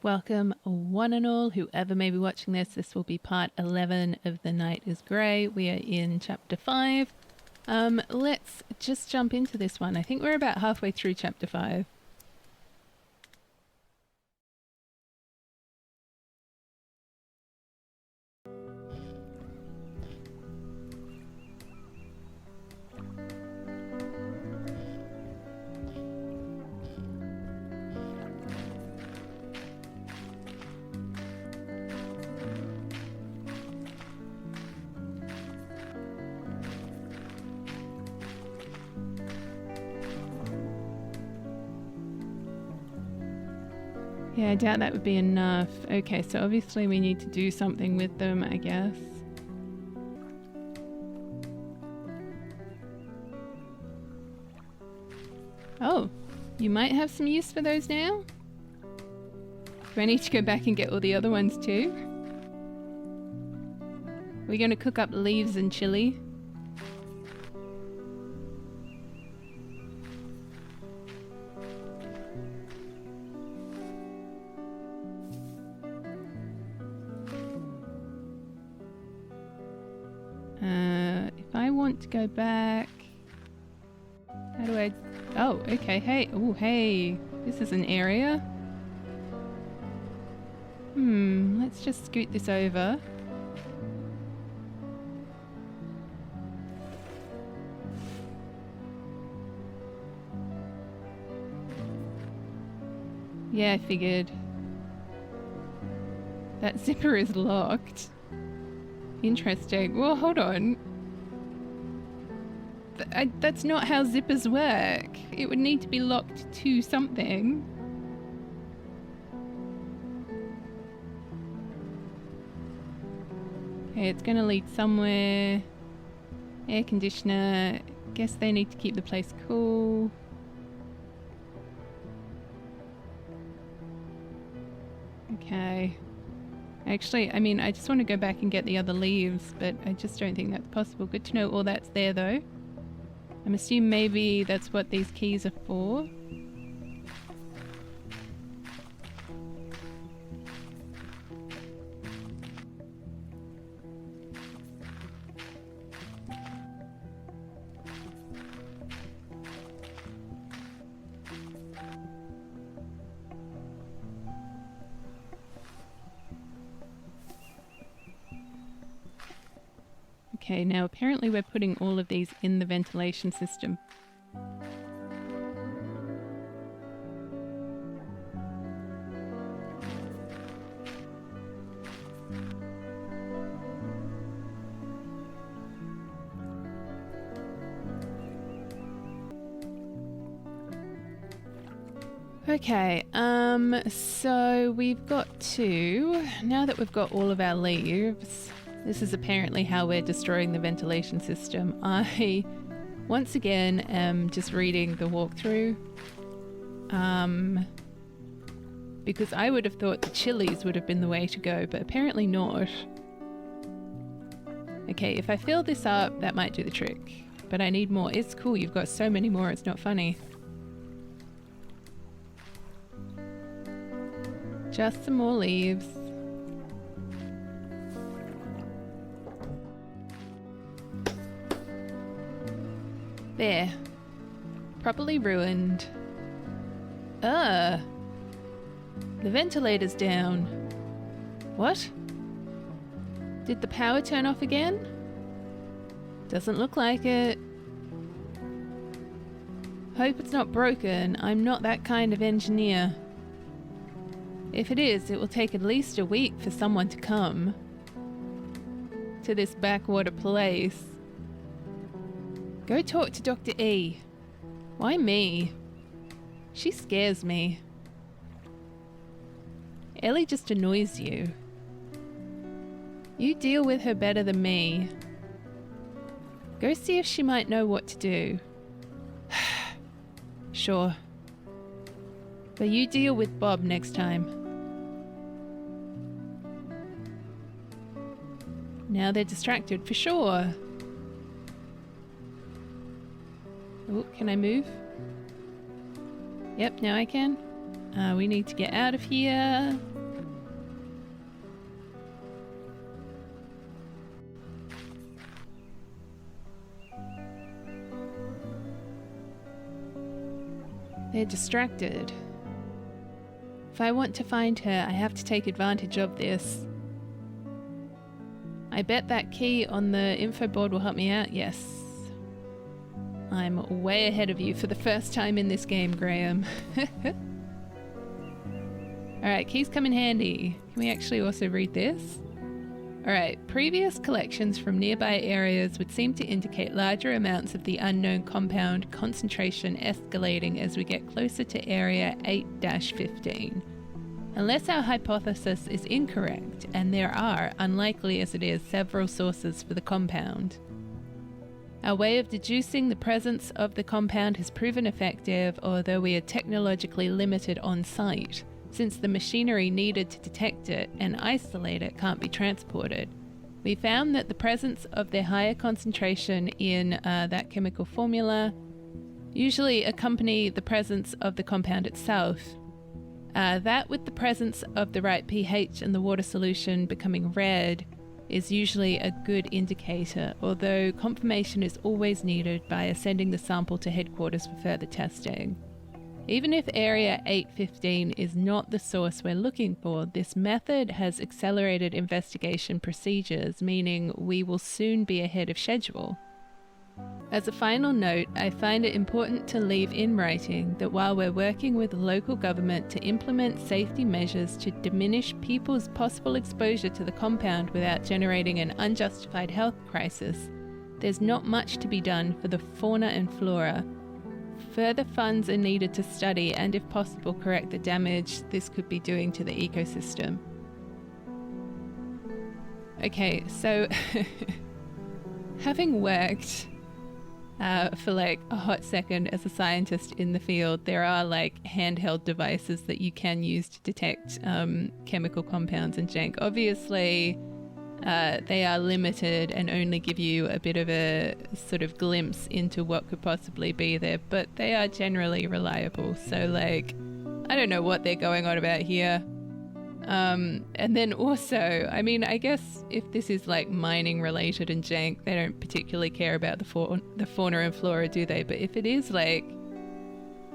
Welcome one and all, whoever may be watching this. This will be part 11 of The Night is Grey. We are in chapter 5. Let's just jump into this one. I think we're about halfway through chapter 5. Yeah, I doubt that would be enough. Okay, so obviously we need to do something with them, I guess. Oh, you might have some use for those now? Do I need to go back and get all the other ones too? We're going to cook up leaves and chili. If I want to go back, how do I? Oh, okay. Hey, oh, hey, this is an area. Let's just scoot this over. Yeah, I figured. That zipper is locked. Interesting. Well, hold on. That's not how zippers work. It would need to be locked to something. Okay, it's gonna lead somewhere. Air conditioner. Guess they need to keep the place cool. Okay. Actually, I mean, I just want to go back and get the other leaves, but I just don't think that's possible. Good to know all that's there, though. I'm assuming maybe that's what these keys are for. Okay, now apparently we're putting all of these in the ventilation system. Okay, so we've got to, now that we've got all of our leaves, this is apparently how we're destroying the ventilation system. I, once again, am just reading the walkthrough. Because I would have thought the chilies would have been the way to go, but apparently not. Okay, if I fill this up, that might do the trick. But I need more. It's cool, you've got so many more, it's not funny. Just some more leaves. There. Properly ruined. The ventilator's down. What? Did the power turn off again? Doesn't look like it. Hope it's not broken. I'm not that kind of engineer. If it is, it will take at least a week for someone to come to this backwater place. Go talk to Dr. E. Why me? She scares me. Ellie just annoys you. You deal with her better than me. Go see if she might know what to do. Sure. But you deal with Bob next time. Now they're distracted for sure. Oh, can I move? Yep, now I can. We need to get out of here. They're distracted. If I want to find her, I have to take advantage of this. I bet that key on the info board will help me out. Yes. I'm way ahead of you for the first time in this game, Graham. Alright, keys come in handy. Can we actually also read this? Alright, previous collections from nearby areas would seem to indicate larger amounts of the unknown compound, concentration escalating as we get closer to area 8-15. Unless our hypothesis is incorrect, and there are, unlikely as it is, several sources for the compound. Our way of deducing the presence of the compound has proven effective, although we are technologically limited on site, since the machinery needed to detect it and isolate it can't be transported. We found that the presence of the higher concentration in that chemical formula usually accompany the presence of the compound itself. That with the presence of the right pH in the water solution becoming red is usually a good indicator, although confirmation is always needed by sending the sample to headquarters for further testing. Even if area 815 is not the source we're looking for, this method has accelerated investigation procedures, meaning we will soon be ahead of schedule. As a final note, I find it important to leave in writing that while we're working with local government to implement safety measures to diminish people's possible exposure to the compound without generating an unjustified health crisis, there's not much to be done for the fauna and flora. Further funds are needed to study and, if possible, correct the damage this could be doing to the ecosystem. Okay, so having worked for like a hot second as a scientist in the field, there are like handheld devices that you can use to detect chemical compounds and jank. Obviously, they are limited and only give you a bit of a sort of glimpse into what could possibly be there, but they are generally reliable. So like, I don't know what they're going on about here. And then also, I mean, I guess if this is like mining related and jank, they don't particularly care about the fauna and flora, do they? But if it is like,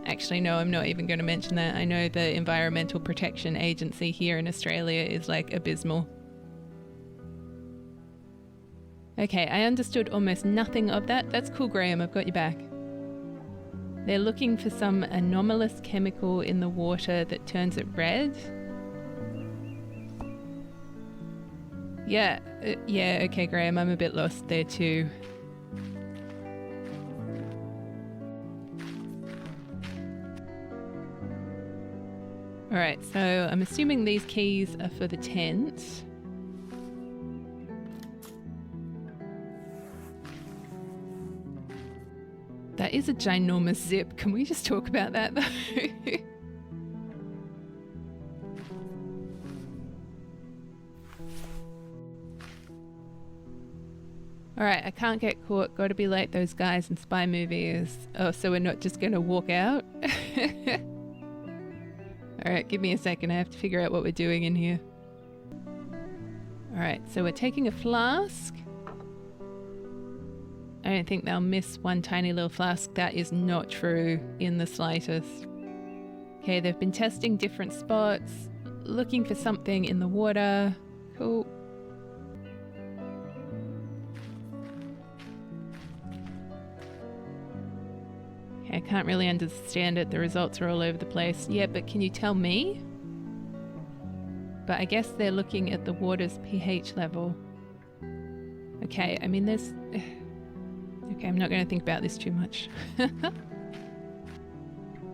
actually no, I'm not even going to mention that. I know the Environmental Protection Agency here in Australia is like abysmal. Okay, I understood almost nothing of that. That's cool, Graham, I've got you back. They're looking for some anomalous chemical in the water that turns it red. Yeah, okay, Graham, I'm a bit lost there too. Alright, so I'm assuming these keys are for the tent. That is a ginormous zip. Can we just talk about that though? Alright, I can't get caught. Gotta be like those guys in spy movies. Oh, so we're not just gonna walk out? Alright, give me a second. I have to figure out what we're doing in here. Alright, so we're taking a flask. I don't think they'll miss one tiny little flask. That is not true in the slightest. Okay, they've been testing different spots, looking for something in the water. Cool. Okay, I can't really understand it. The results are all over the place. Yeah, but can you tell me? But I guess they're looking at the water's pH level. Okay, I mean there's... Okay, I'm not going to think about this too much.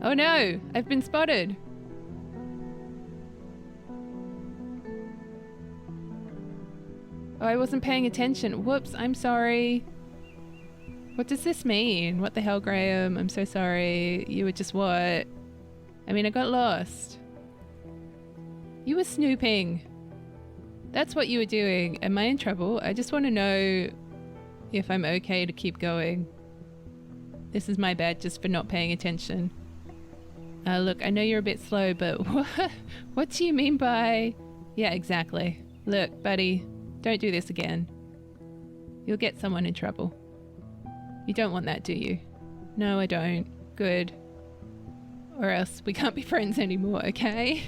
Oh no! I've been spotted! Oh, I wasn't paying attention. Whoops, I'm sorry. What does this mean? What the hell, Graham? I'm so sorry. You were just what? I mean, I got lost. You were snooping. That's what you were doing. Am I in trouble? I just want to know if I'm okay to keep going. This is my bad just for not paying attention. Look, I know you're a bit slow, but what do you mean by... Yeah, exactly. Look, buddy, don't do this again. You'll get someone in trouble. You don't want that, do you? No, I don't. Good. or else we can't be friends anymore, okay?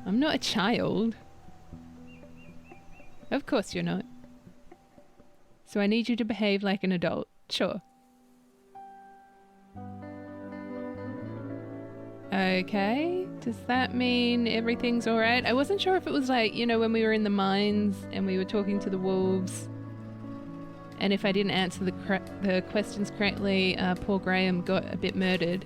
I'm not a child. Of course you're not. So I need you to behave like an adult. Sure. Okay. Does that mean everything's alright? I wasn't sure if it was like, you know, when we were in the mines and we were talking to the wolves, and if I didn't answer the questions correctly, poor Graham got a bit murdered.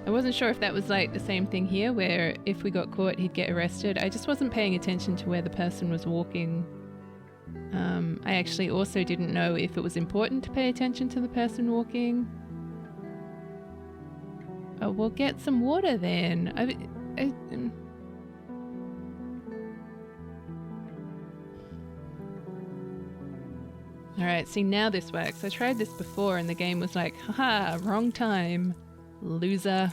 I wasn't sure if that was like the same thing here, where if we got caught, he'd get arrested. I just wasn't paying attention to where the person was walking. I actually also didn't know if it was important to pay attention to the person walking. Oh, we'll get some water then. Alright, see, now this works. I tried this before and the game was like, haha, wrong time, loser.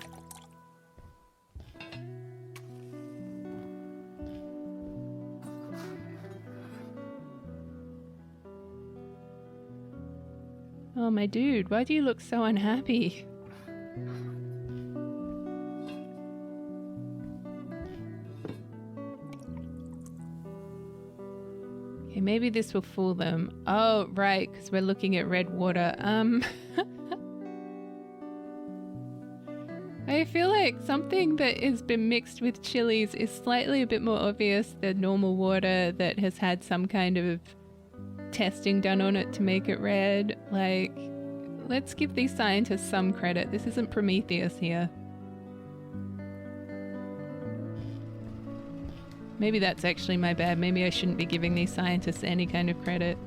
Oh, my dude, why do you look so unhappy? Okay, maybe this will fool them. Oh, right, because we're looking at red water. I feel like something that has been mixed with chilies is slightly a bit more obvious than normal water that has had some kind of testing done on it to make it red. Like, let's give these scientists some credit. This isn't Prometheus here. Maybe that's actually my bad. Maybe I shouldn't be giving these scientists any kind of credit.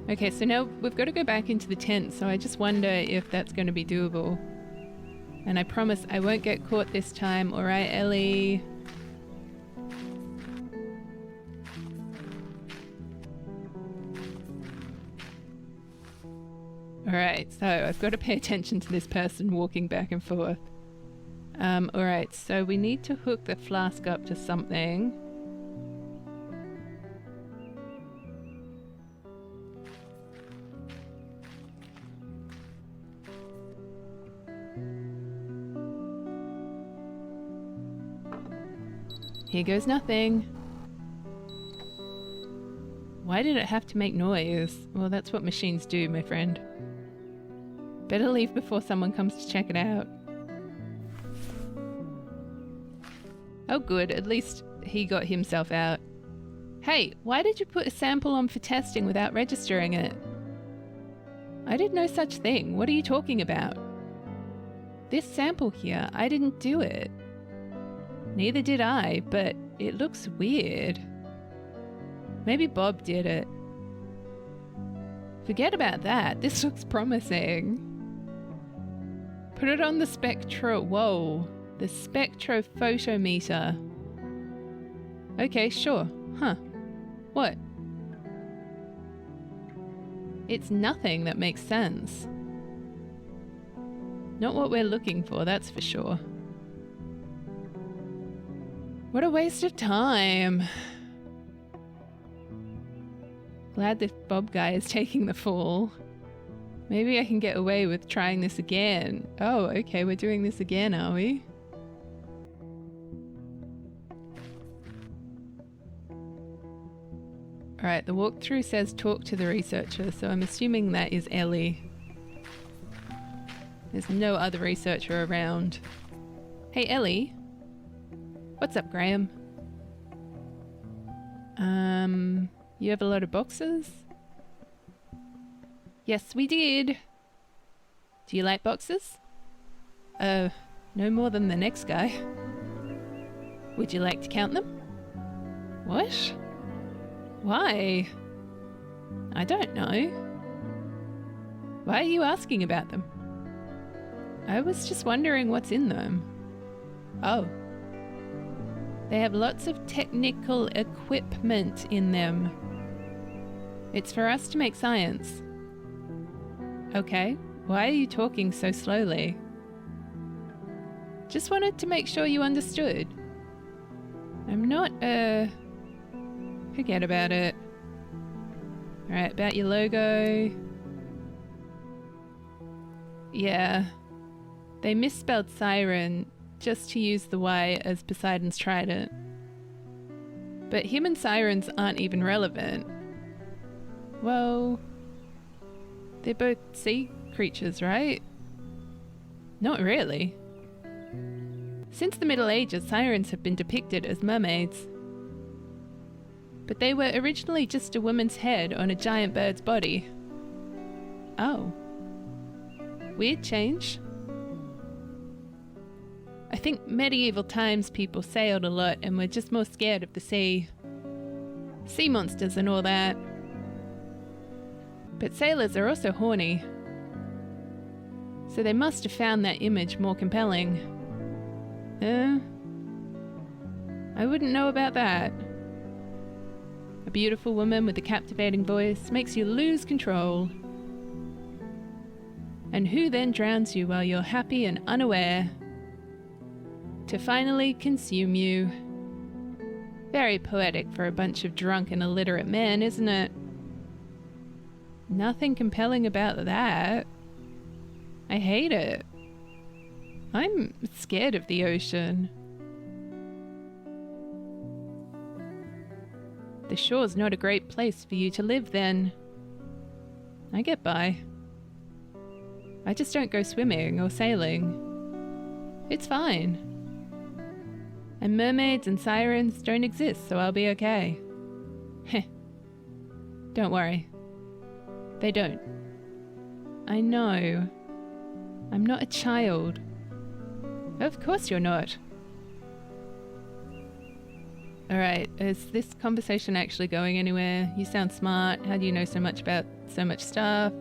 Okay, so now we've got to go back into the tent, so I just wonder if that's going to be doable. And I promise I won't get caught this time, alright, Ellie? Alright, so I've got to pay attention to this person walking back and forth. Alright, so we need to hook the flask up to something. Here goes nothing. Why did it have to make noise? Well, that's what machines do, my friend. Better leave before someone comes to check it out. Oh good, at least he got himself out. Hey, why did you put a sample on for testing without registering it? I did no such thing. What are you talking about? This sample here, I didn't do it. Neither did I, but it looks weird. Maybe Bob did it. Forget about that. This looks promising. Put it on the whoa, the spectrophotometer. Okay, sure. Huh. What? It's nothing that makes sense. Not what we're looking for, that's for sure. What a waste of time. Glad this Bob guy is taking the fall. Maybe I can get away with trying this again. Oh, okay, we're doing this again, are we? Alright, the walkthrough says talk to the researcher, so I'm assuming that is Ellie. There's no other researcher around. Hey, Ellie. What's up, Graham? You have a lot of boxes? Yes, we did. Do you like boxes? No more than the next guy. Would you like to count them? What? Why? I don't know. Why are you asking about them? I was just wondering what's in them. Oh. They have lots of technical equipment in them. It's for us to make science. Okay, why are you talking so slowly? Just wanted to make sure you understood. I'm not, Forget about it. Alright, about your logo. Yeah. They misspelled siren just to use the Y as Poseidon's trident. But him and sirens aren't even relevant. Well, they're both sea creatures, right? Not really. Since the Middle Ages, sirens have been depicted as mermaids. But they were originally just a woman's head on a giant bird's body. Oh. Weird change. I think medieval times people sailed a lot and were just more scared of the sea. Sea monsters and all that. But sailors are also horny. So they must have found that image more compelling. I wouldn't know about that. A beautiful woman with a captivating voice makes you lose control. And who then drowns you while you're happy and unaware? To finally consume you. Very poetic for a bunch of drunk and illiterate men, isn't it? Nothing compelling about that. I hate it. I'm scared of the ocean. The shore's not a great place for you to live then. I get by. I just don't go swimming or sailing. It's fine. And mermaids and sirens don't exist, so I'll be okay. Heh. Don't worry. They don't. I know. I'm not a child. Of course you're not. Alright, is this conversation actually going anywhere? You sound smart. How do you know so much about so much stuff?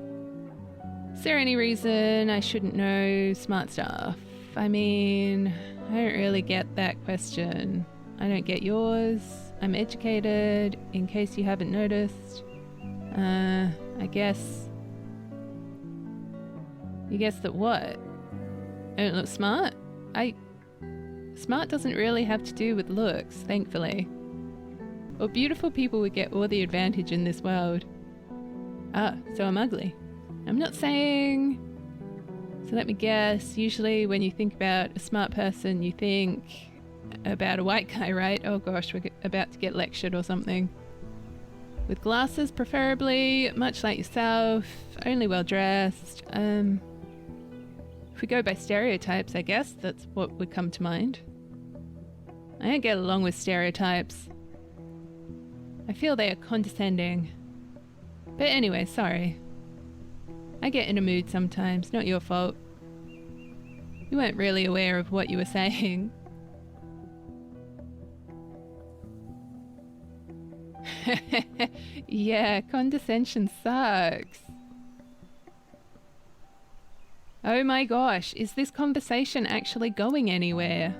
Is there any reason I shouldn't know smart stuff? I mean, I don't really get that question. I don't get yours. I'm educated, in case you haven't noticed. I guess... You guess that what? I don't look smart? Smart doesn't really have to do with looks, thankfully. Or beautiful people would get all the advantage in this world. Ah, so I'm ugly. I'm not saying... So let me guess, usually when you think about a smart person, you think about a white guy, right? Oh gosh, we're about to get lectured or something. With glasses, preferably, much like yourself, only well dressed. If we go by stereotypes, I guess that's what would come to mind. I don't get along with stereotypes. I feel they are condescending. But anyway, sorry. I get in a mood sometimes, not your fault. You weren't really aware of what you were saying. Yeah, condescension sucks. Oh my gosh, is this conversation actually going anywhere?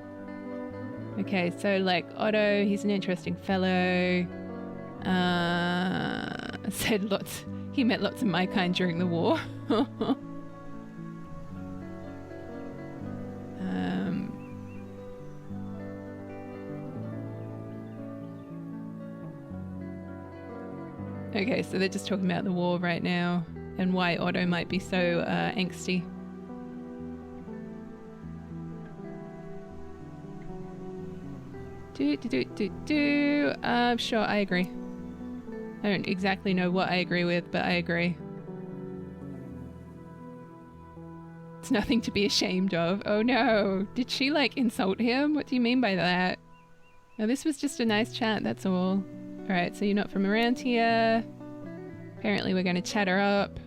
Okay, so like Otto, he's an interesting fellow. Said lots. He met lots of my kind during the war. Okay, so they're just talking about the war right now and why Otto might be so angsty. Sure, I agree. I don't exactly know what I agree with, but I agree. It's nothing to be ashamed of. Oh no, did she like insult him? What do you mean by that? No, this was just a nice chat, that's all. Alright, so you're not from around here. Apparently we're going to chat her up.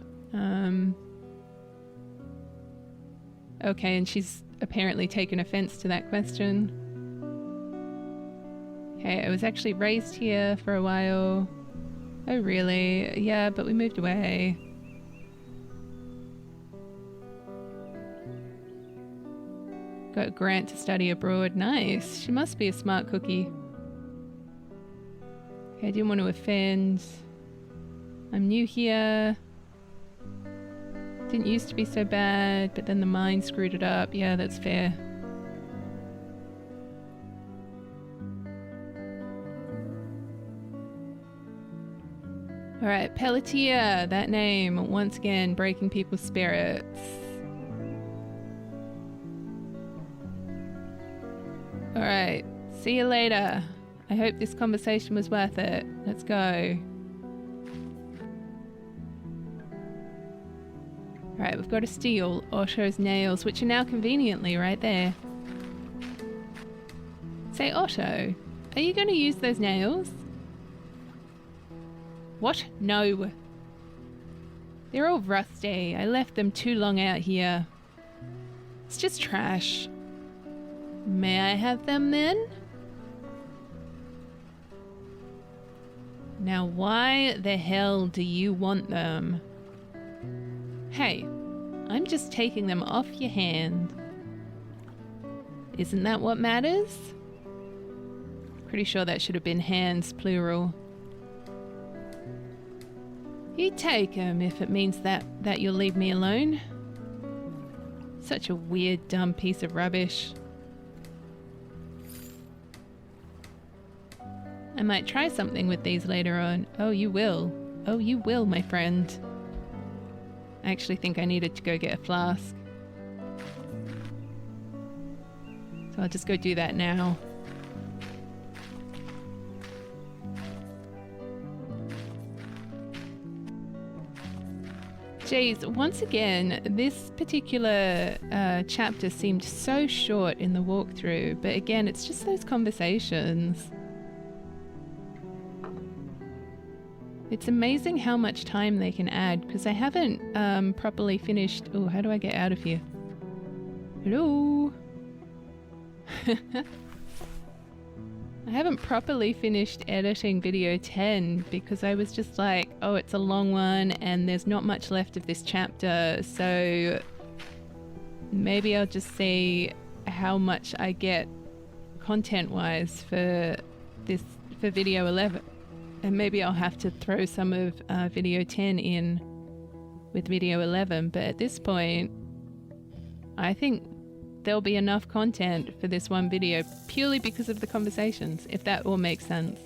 Okay, and she's apparently taken offense to that question. Okay, I was actually raised here for a while. Oh really? Yeah, but we moved away. Got a grant to study abroad. Nice. She must be a smart cookie. Okay, I didn't want to offend. I'm new here. Didn't used to be so bad, but then the mine screwed it up. Yeah, that's fair. Alright, Pelletier, that name, once again, breaking people's spirits. Alright, see you later. I hope this conversation was worth it. Let's go. Alright, we've got to steal Otto's nails, which are now conveniently right there. Say, Otto, are you going to use those nails? What? No. They're all rusty. I left them too long out here. It's just trash. May I have them then? Now why the hell do you want them? Hey, I'm just taking them off your hand. Isn't that what matters? Pretty sure that should have been hands, plural. You take them if it means that you'll leave me alone. Such a weird, dumb piece of rubbish. I might try something with these later on. Oh, you will. Oh, you will, my friend. I actually think I needed to go get a flask. So I'll just go do that now. Jeez, once again, this particular chapter seemed so short in the walkthrough, but again, it's just those conversations. It's amazing how much time they can add, because I haven't properly finished... Oh, how do I get out of here? Hello? I haven't properly finished editing video 10 because I was just like, oh, it's a long one and there's not much left of this chapter, so maybe I'll just see how much I get content-wise for video 11. And maybe I'll have to throw some of video 10 in with video 11, but at this point, I think there'll be enough content for this one video purely because of the conversations, if that all makes sense.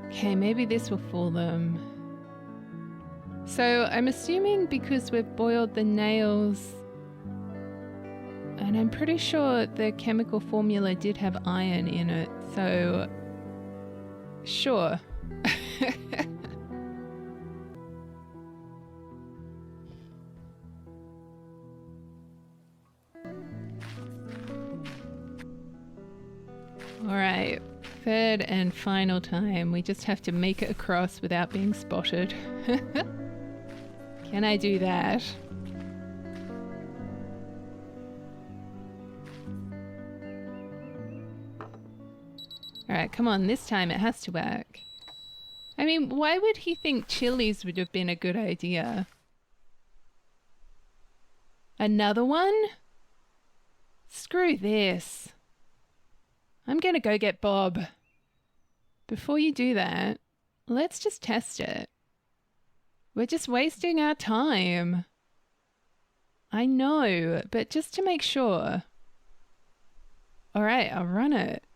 Okay, maybe this will fool them. So I'm assuming because we've boiled the nails, and I'm pretty sure the chemical formula did have iron in it, so sure. All right. Third and final time. We just have to make it across without being spotted. Can I do that? Alright, come on. This time it has to work. I mean, why would he think chilies would have been a good idea? Another one? Screw this. I'm gonna go get Bob. Before you do that, let's just test it. We're just wasting our time. I know, but just to make sure. Alright, I'll run it.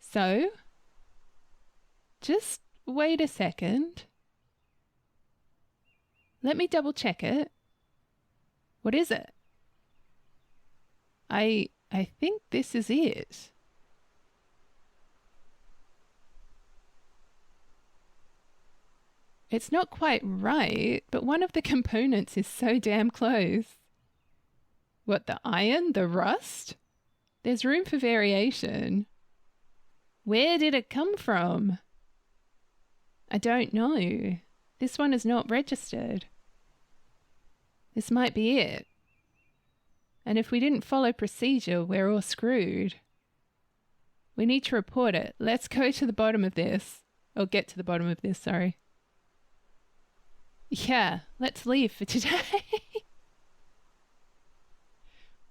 So, just wait a second. Let me double check it. What is it? I think this is it. It's not quite right, but one of the components is so damn close. What, the iron? The rust? There's room for variation. Where did it come from? I don't know. This one is not registered. This might be it. And if we didn't follow procedure, we're all screwed. We need to report it. Let's go to the bottom of this. Or get to the bottom of this, sorry. Yeah, let's leave for today.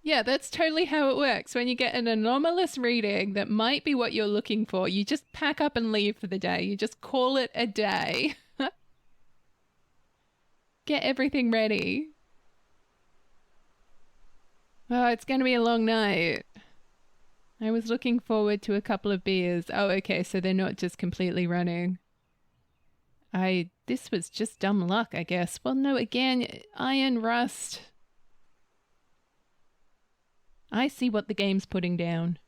Yeah, that's totally how it works. When you get an anomalous reading that might be what you're looking for, you just pack up and leave for the day. You just call it a day. Get everything ready. Oh, it's going to be a long night. I was looking forward to a couple of beers. Oh, okay, so they're not just completely running. This was just dumb luck, I guess. Well, no, again, iron rust. I see what the game's putting down.